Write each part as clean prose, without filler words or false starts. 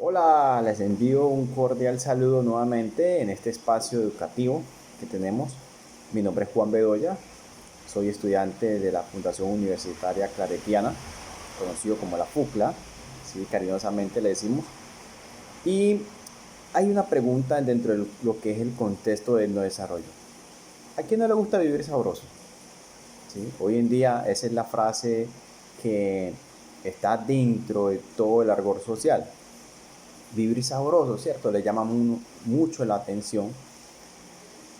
Hola, les envío un cordial saludo nuevamente en este espacio educativo que tenemos. Mi nombre es Juan Bedoya, soy estudiante de la Fundación Universitaria Claretiana, conocido como la FUCLA, ¿sí? Cariñosamente le decimos. Y hay una pregunta dentro de lo que es el contexto del no desarrollo. ¿A quién no le gusta vivir sabroso? ¿Sí? Hoy en día esa es la frase que está dentro de todo el argot social. Vivir sabroso, ¿cierto? Le llama mucho la atención,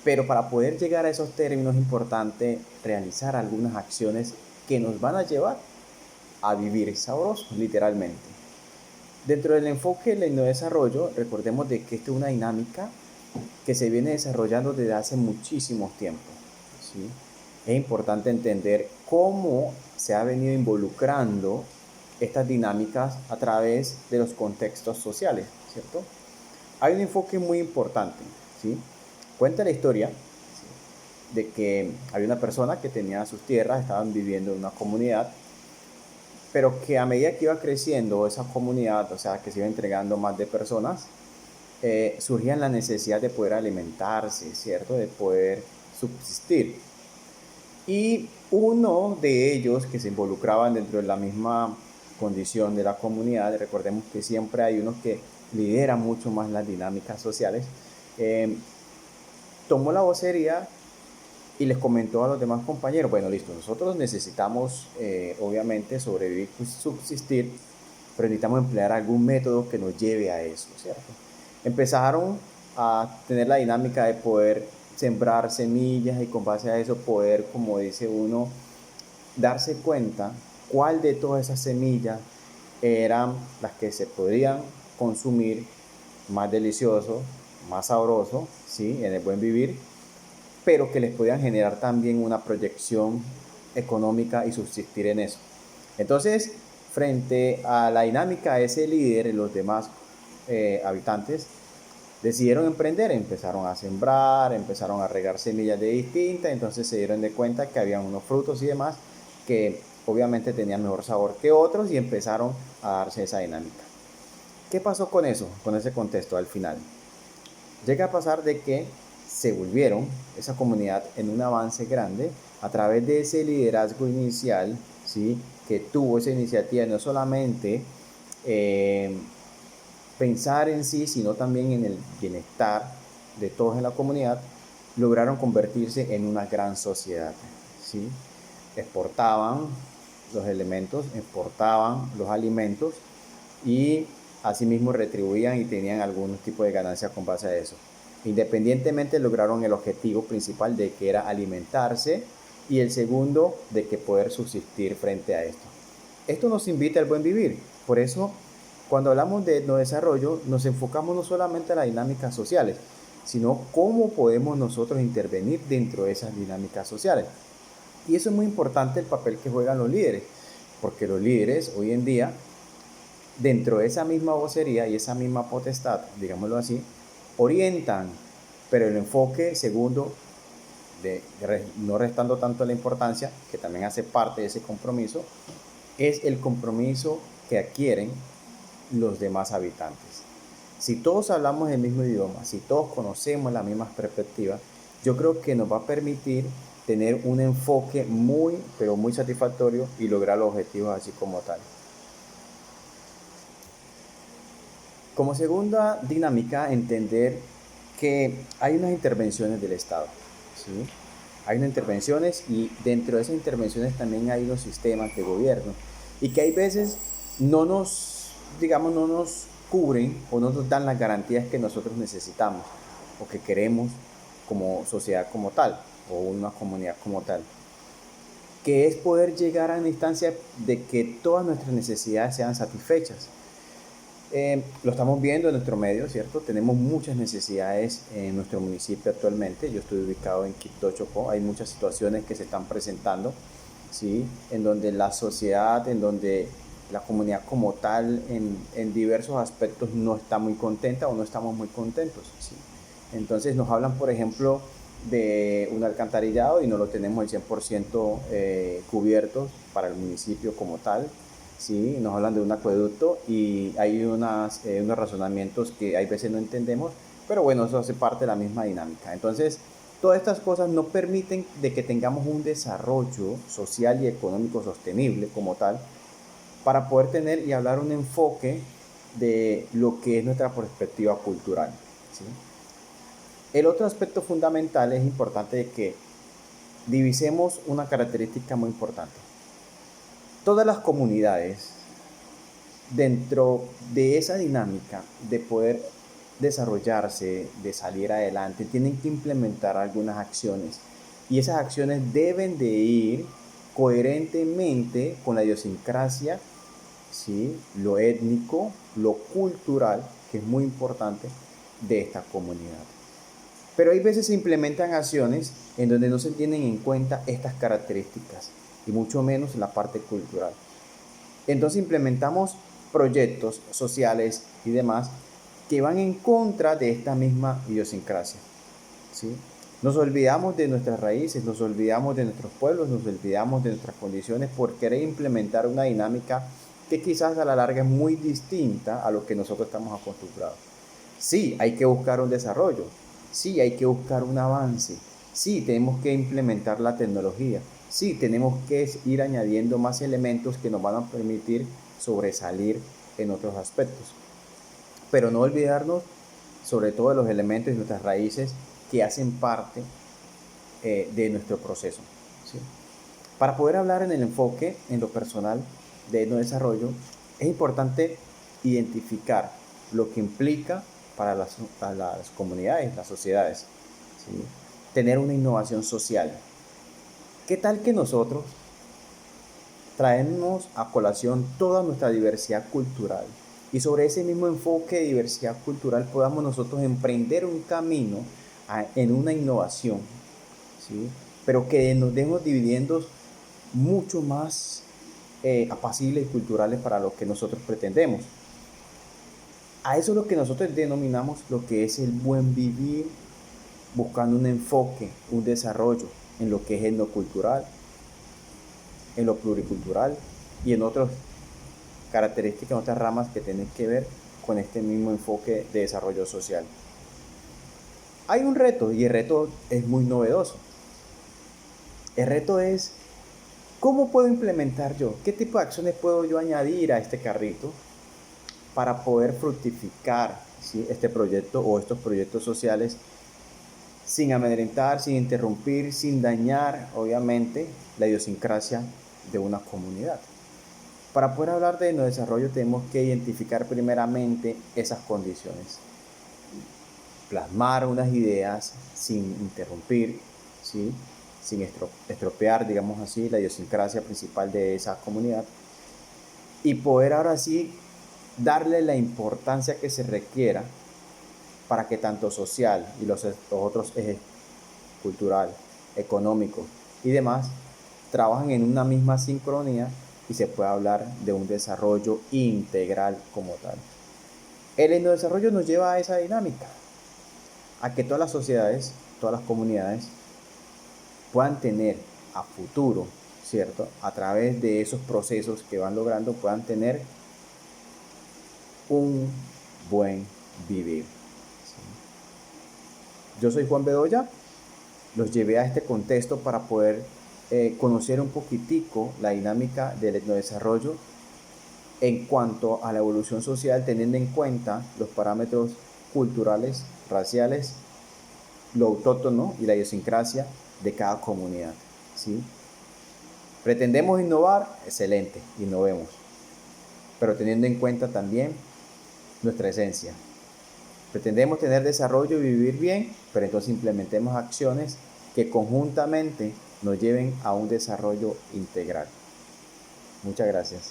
pero para poder llegar a esos términos es importante realizar algunas acciones que nos van a llevar a vivir sabroso, literalmente. Dentro del enfoque del desarrollo, recordemos de que esta es una dinámica que se viene desarrollando desde hace muchísimos tiempos, ¿sí? Es importante entender cómo se ha venido involucrando estas dinámicas a través de los contextos sociales, ¿cierto? Hay un enfoque muy importante, ¿sí? Cuenta la historia, ¿sí?, de que había una persona que tenía sus tierras, estaban viviendo en una comunidad, pero que a medida que iba creciendo esa comunidad, o sea, que se iba entregando más de personas, surgía la necesidad de poder alimentarse, ¿cierto? De poder subsistir. Y uno de ellos que se involucraban dentro de la misma condición de la comunidad, recordemos que siempre hay uno que lidera mucho más las dinámicas sociales, eh, tomó la vocería y les comentó a los demás compañeros, bueno, listo, nosotros necesitamos obviamente sobrevivir, pues, subsistir, pero necesitamos emplear algún método que nos lleve a eso, ¿cierto? Empezaron a tener la dinámica de poder sembrar semillas y con base a eso poder, como dice uno, darse cuenta cuál de todas esas semillas eran las que se podrían consumir más delicioso, más sabroso, ¿sí?, en el buen vivir, pero que les podían generar también una proyección económica y subsistir en eso. Entonces, frente a la dinámica de ese líder y los demás habitantes, decidieron emprender, empezaron a sembrar, empezaron a regar semillas de distintas, entonces se dieron de cuenta que habían unos frutos y demás que obviamente tenían mejor sabor que otros y empezaron a darse esa dinámica. ¿Qué pasó con eso, con ese contexto al final? Llega a pasar de que se volvieron esa comunidad en un avance grande a través de ese liderazgo inicial, ¿sí?, que tuvo esa iniciativa, no solamente eh, pensar en sí, sino también en el bienestar de todos en la comunidad, lograron convertirse en una gran sociedad, ¿sí? Exportaban los elementos, exportaban los alimentos y asimismo retribuían y tenían algún tipo de ganancia con base a eso. Independientemente lograron el objetivo principal de que era alimentarse y el segundo de que poder subsistir frente a esto. Esto nos invita al buen vivir. Por eso, cuando hablamos de no desarrollo, nos enfocamos no solamente en las dinámicas sociales, sino cómo podemos nosotros intervenir dentro de esas dinámicas sociales. Y eso es muy importante, el papel que juegan los líderes, porque los líderes hoy en día, dentro de esa misma vocería y esa misma potestad, digámoslo así, orientan, pero el enfoque segundo, no restando tanto la importancia, que también hace parte de ese compromiso, es el compromiso que adquieren los demás habitantes. Si todos hablamos el mismo idioma, si todos conocemos las mismas perspectivas, yo creo que nos va a permitir tener un enfoque muy, pero muy satisfactorio y lograr los objetivos así como tal. Como segunda dinámica, entender que hay unas intervenciones del Estado, ¿sí? Hay unas intervenciones y dentro de esas intervenciones también hay unos sistemas de gobierno y que hay veces no nos, digamos, no nos cubren o no nos dan las garantías que nosotros necesitamos o que queremos como sociedad como tal o una comunidad como tal, que es poder llegar a una instancia de que todas nuestras necesidades sean satisfechas. Lo estamos viendo en nuestro medio, ¿cierto? Tenemos muchas necesidades en nuestro municipio actualmente. Yo estoy ubicado en Quibdó, Chocó. Hay muchas situaciones que se están presentando, ¿sí? En donde la sociedad, en donde la comunidad como tal, en diversos aspectos no está muy contenta o no estamos muy contentos, ¿sí? Entonces nos hablan, por ejemplo, de un alcantarillado y no lo tenemos el 100% cubierto para el municipio como tal, ¿sí? Nos hablan de un acueducto y hay unos razonamientos que hay veces no entendemos, pero bueno, eso hace parte de la misma dinámica. Entonces, todas estas cosas no permiten de que tengamos un desarrollo social y económico sostenible como tal, para poder tener y hablar un enfoque de lo que es nuestra perspectiva cultural, ¿sí? El otro aspecto fundamental es importante de que divisemos una característica muy importante. Todas las comunidades, dentro de esa dinámica de poder desarrollarse, de salir adelante, tienen que implementar algunas acciones. Y esas acciones deben de ir coherentemente con la idiosincrasia, ¿sí? Lo étnico, lo cultural, que es muy importante, de esta comunidad. Pero hay veces se implementan acciones en donde no se tienen en cuenta estas características, y mucho menos la parte cultural. Entonces implementamos proyectos sociales y demás que van en contra de esta misma idiosincrasia, ¿sí? Nos olvidamos de nuestras raíces, nos olvidamos de nuestros pueblos, nos olvidamos de nuestras condiciones por querer implementar una dinámica que quizás a la larga es muy distinta a lo que nosotros estamos acostumbrados. Sí, hay que buscar un desarrollo, sí, hay que buscar un avance, sí, tenemos que implementar la tecnología, sí, tenemos que ir añadiendo más elementos que nos van a permitir sobresalir en otros aspectos. Pero no olvidarnos sobre todo de los elementos y nuestras raíces que hacen parte de nuestro proceso, ¿sí? Para poder hablar en el enfoque, en lo personal, de no desarrollo, es importante identificar lo que implica para las comunidades, las sociedades, ¿sí? Tener una innovación social. ¿Qué tal que nosotros traemos a colación toda nuestra diversidad cultural y sobre ese mismo enfoque de diversidad cultural podamos nosotros emprender un camino en una innovación, ¿sí? Pero que nos demos dividendos mucho más apacibles y culturales para lo que nosotros pretendemos? A eso es lo que nosotros denominamos lo que es el buen vivir, buscando un enfoque, un desarrollo en lo que es en lo cultural, en lo pluricultural y en otras características, en otras ramas que tienen que ver con este mismo enfoque de desarrollo social. Hay un reto y el reto es muy novedoso. El reto es, ¿cómo puedo implementar yo? ¿Qué tipo de acciones puedo yo añadir a este carrito para poder fructificar, ¿sí?, este proyecto o estos proyectos sociales sin amedrentar, sin interrumpir, sin dañar, obviamente, la idiosincrasia de una comunidad? Para poder hablar de nuestro desarrollo tenemos que identificar primeramente esas condiciones, plasmar unas ideas sin interrumpir, ¿sí?, sin estropear, digamos así, la idiosincrasia principal de esa comunidad, y poder ahora sí darle la importancia que se requiera para que tanto social y los otros ejes, cultural, económico y demás, trabajen en una misma sincronía y se pueda hablar de un desarrollo integral como tal. El endodesarrollo nos lleva a esa dinámica, a que todas las sociedades, todas las comunidades puedan tener a futuro, ¿cierto?, a través de esos procesos que van logrando, puedan tener un buen vivir. Yo soy Juan Bedoya, los llevé a este contexto para poder conocer un poquitico la dinámica del etnodesarrollo en cuanto a la evolución social, teniendo en cuenta los parámetros culturales, raciales, lo autóctono y la idiosincrasia de cada comunidad, ¿sí? Pretendemos innovar, excelente, innovemos, pero teniendo en cuenta también nuestra esencia. Pretendemos tener desarrollo y vivir bien, pero entonces implementemos acciones que conjuntamente nos lleven a un desarrollo integral. Muchas gracias.